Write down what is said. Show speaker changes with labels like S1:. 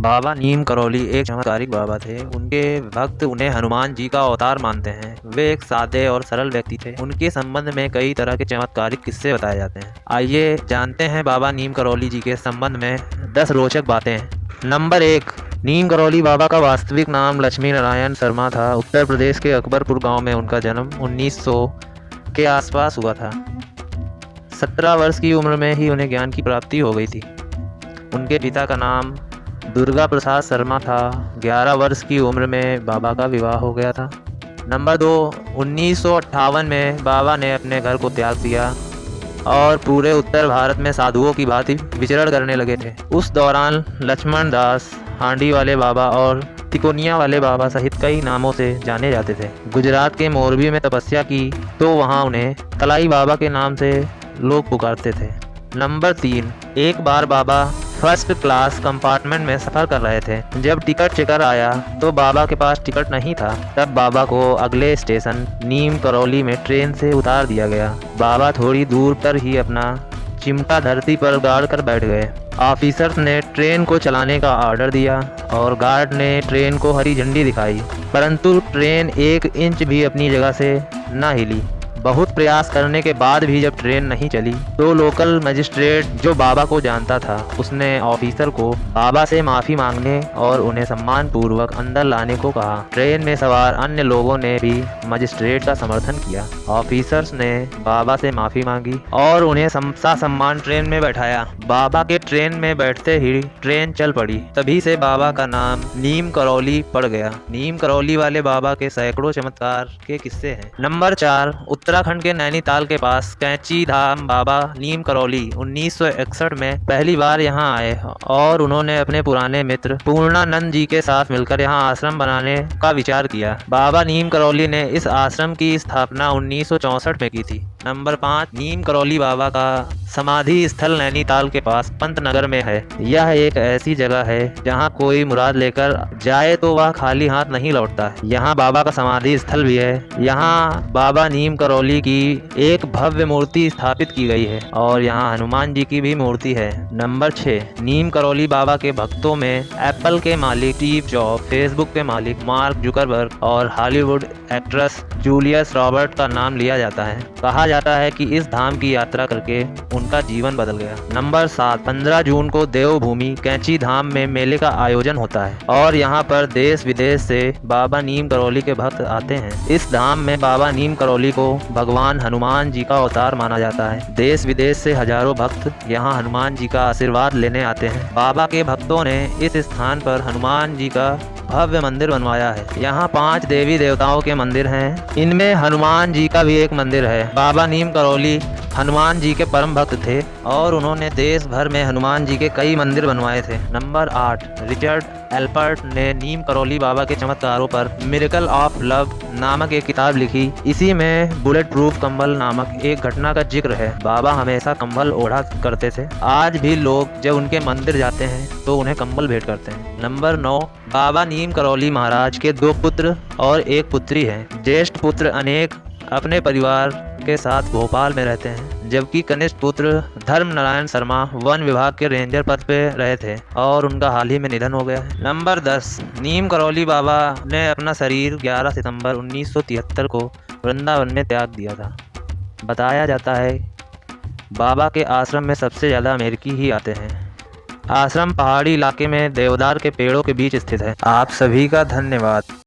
S1: बाबा नीम करौली एक चमत्कारिक बाबा थे। उनके भक्त उन्हें हनुमान जी का अवतार मानते हैं। वे एक सादे और सरल व्यक्ति थे। उनके संबंध में कई तरह के चमत्कारिक किस्से बताए जाते हैं। आइए जानते हैं बाबा नीम करौली जी के संबंध में 10 रोचक बातें। नंबर 1, नीम करौली बाबा का वास्तविक नाम लक्ष्मी नारायण शर्मा था। उत्तर प्रदेश के अकबरपुर गाँव में उनका जन्म 1900 के आसपास हुआ था। 17 वर्ष की उम्र में ही उन्हें ज्ञान की प्राप्ति हो गई थी। उनके पिता का नाम दुर्गा प्रसाद शर्मा था। 11 वर्ष की उम्र में बाबा का विवाह हो गया था। नंबर 2, 1958 में बाबा ने अपने घर को त्याग दिया और पूरे उत्तर भारत में साधुओं की भांति विचरण करने लगे थे। उस दौरान लक्ष्मण दास, हांडी वाले बाबा और तिकोनिया वाले बाबा सहित कई नामों से जाने जाते थे। गुजरात के मोरबी में तपस्या की तो वहाँ उन्हें तलाई बाबा के नाम से लोग पुकारते थे। नंबर 3, एक बार बाबा फर्स्ट क्लास कंपार्टमेंट में सफ़र कर रहे थे। जब टिकट चेकर आया तो बाबा के पास टिकट नहीं था। तब बाबा को अगले स्टेशन नीम करौली में ट्रेन से उतार दिया गया। बाबा थोड़ी दूर पर ही अपना चिमटा धरती पर गाड़ कर बैठ गए। ऑफिसर्स ने ट्रेन को चलाने का ऑर्डर दिया और गार्ड ने ट्रेन को हरी झंडी दिखाई, परंतु ट्रेन 1 इंच भी अपनी जगह से न हिली। बहुत प्रयास करने के बाद भी जब ट्रेन नहीं चली तो लोकल मजिस्ट्रेट, जो बाबा को जानता था, उसने ऑफिसर को बाबा से माफ़ी मांगने और उन्हें सम्मान पूर्वक अंदर लाने को कहा। ट्रेन में सवार अन्य लोगों ने भी मजिस्ट्रेट का समर्थन किया। ऑफिसर्स ने बाबा से माफ़ी मांगी और उन्हें सम्मान ट्रेन में बैठाया। बाबा के ट्रेन में बैठते ही ट्रेन चल पड़ी। तभी से बाबा का नाम नीम करौली पड़ गया। नीम करौली वाले बाबा के सैकड़ों चमत्कार के किस्से हैं। नंबर 4, उत्तराखंड के नैनीताल के पास कैंची धाम बाबा नीम करौली 1961 में पहली बार यहां आए और उन्होंने अपने पुराने मित्र पूर्णानंद जी के साथ मिलकर यहां आश्रम बनाने का विचार किया। बाबा नीम करौली ने इस आश्रम की स्थापना 1964 में की थी। नंबर 5, नीम करौली बाबा का समाधि स्थल नैनीताल के पास पंतनगर में है। यह एक ऐसी जगह है जहां कोई मुराद लेकर जाए तो वह खाली हाथ नहीं लौटता। यहाँ बाबा का समाधि स्थल भी है। यहाँ बाबा नीम करौली की एक भव्य मूर्ति स्थापित की गई है और यहाँ हनुमान जी की भी मूर्ति है। नंबर 6, नीम करौली बाबा के भक्तों में एप्पल के मालिक स्टीव जॉब, फेसबुक के मालिक मार्क जुकरबर्ग और हॉलीवुड एक्ट्रेस जूलियस रॉबर्ट का नाम लिया जाता है। कहा जाता है कि इस धाम की यात्रा करके उनका जीवन बदल गया। नंबर 7, 15 जून को देवभूमि कैंची धाम में मेले का आयोजन होता है और यहाँ पर देश विदेश से बाबा नीम करौली के भक्त आते हैं। इस धाम में बाबा नीम करौली को भगवान हनुमान जी का अवतार माना जाता है। देश विदेश से हजारों भक्त यहाँ हनुमान जी का आशीर्वाद लेने आते हैं। बाबा के भक्तों ने इस स्थान पर हनुमान जी का भव्य मंदिर बनवाया है। यहाँ 5 देवी देवताओं के मंदिर हैं। इनमें हनुमान जी का भी एक मंदिर है। बाबा नीम करौली हनुमान जी के परम भक्त थे और उन्होंने देश भर में हनुमान जी के कई मंदिर बनवाए थे। नंबर 8, रिचर्ड एल्पर्ट ने नीम करौली बाबा के चमत्कारों पर मिरेकल ऑफ लव नामक एक किताब लिखी। इसी में बुलेट प्रूफ कंबल नामक एक घटना का जिक्र है। बाबा हमेशा कंबल ओढ़ा करते थे। आज भी लोग जब उनके मंदिर जाते हैं तो उन्हें कंबल भेंट करते हैं। नंबर 9, बाबा नीम करौली महाराज के 2 पुत्र और 1 पुत्री हैं। ज्येष्ठ पुत्र अनेक अपने परिवार के साथ भोपाल में रहते हैं, जबकि कनिष्ठ पुत्र धर्म नारायण शर्मा वन विभाग के रेंजर पद पे रहे थे और उनका हाल ही में निधन हो गया है। नंबर 10, नीम करौली बाबा ने अपना शरीर 11 सितंबर 1973 को वृंदावन में त्याग दिया था। बताया जाता है बाबा के आश्रम में सबसे ज़्यादा अमेरिकी ही आते हैं। आश्रम पहाड़ी इलाके में देवदार के पेड़ों के बीच स्थित है। आप सभी का धन्यवाद।